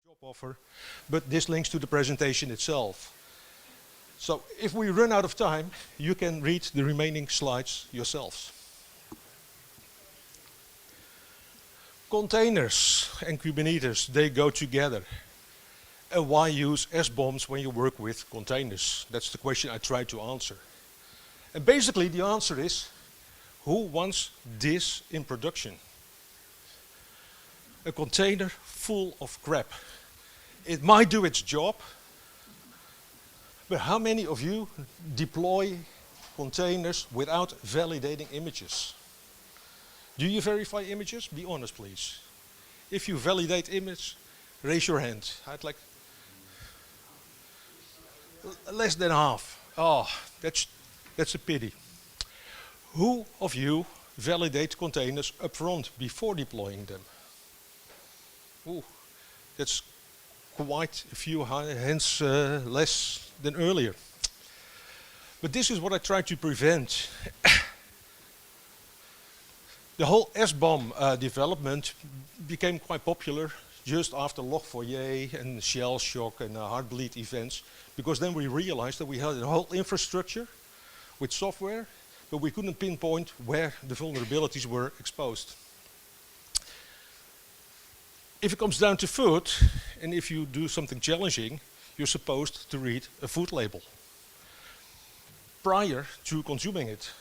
job offer, but this links to the presentation itself. So if we run out of time, you can read the remaining slides yourselves. Containers and Kubernetes, they go together. And why use SBOMs when you work with containers? That's the question I try to answer. And basically the answer is, who wants this in production? A container full of crap. It might do its job, but how many of you deploy containers without validating images? Do you verify images? Be honest, please. If you validate image, raise your hand. I'd like less than half. Oh, that's a pity. Who of you validate containers upfront before deploying them? Ooh, that's quite a few hands less than earlier. But this is what I try to prevent. The whole SBOM development became quite popular just after Log4j and shell shock and heartbleed events, because then we realized that we had a whole infrastructure with software, but we couldn't pinpoint where the vulnerabilities were exposed. If it comes down to food, and if you do something challenging, you're supposed to read a food label prior to consuming it.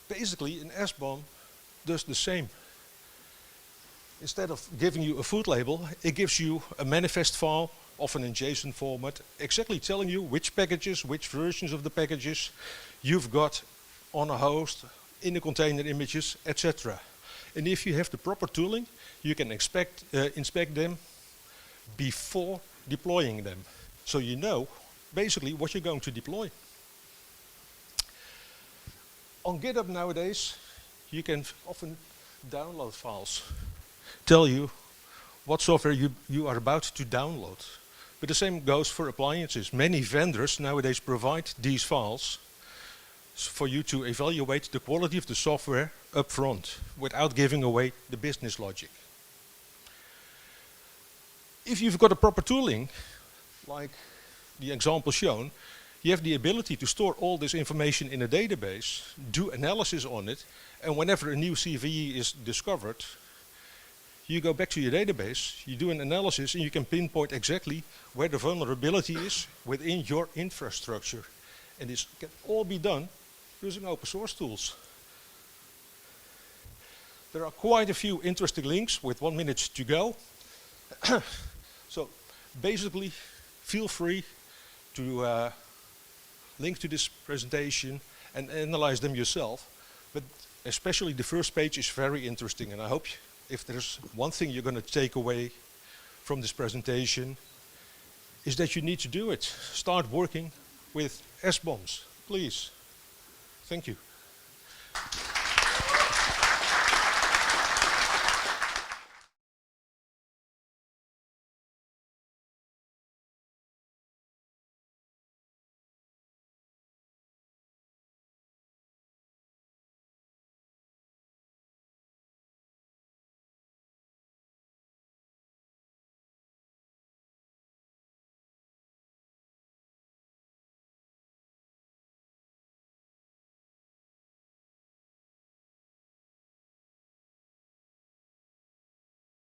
Basically, an SBOM does the same. Instead of giving you a food label, it gives you a manifest file, often in JSON format, exactly telling you which packages, which versions of the packages you've got on a host, in the container images, etc. And if you have the proper tooling, you can inspect them before deploying them. So you know basically what you're going to deploy. On GitHub nowadays, you can often download files, tell you what software you are about to download. But the same goes for appliances. Many vendors nowadays provide these files for you to evaluate the quality of the software up front without giving away the business logic. If you've got a proper tooling, like the example shown, you have the ability to store all this information in a database, do analysis on it, and whenever a new CVE is discovered, you go back to your database, you do an analysis, and you can pinpoint exactly where the vulnerability is within your infrastructure. And this can all be done using open source tools. There are quite a few interesting links with 1 minute to go. So basically, feel free to link to this presentation and analyze them yourself. But especially the first page is very interesting, and I hope if there's one thing you're going to take away from this presentation, is that you need to do it. Start working with SBOMs, please. Thank you.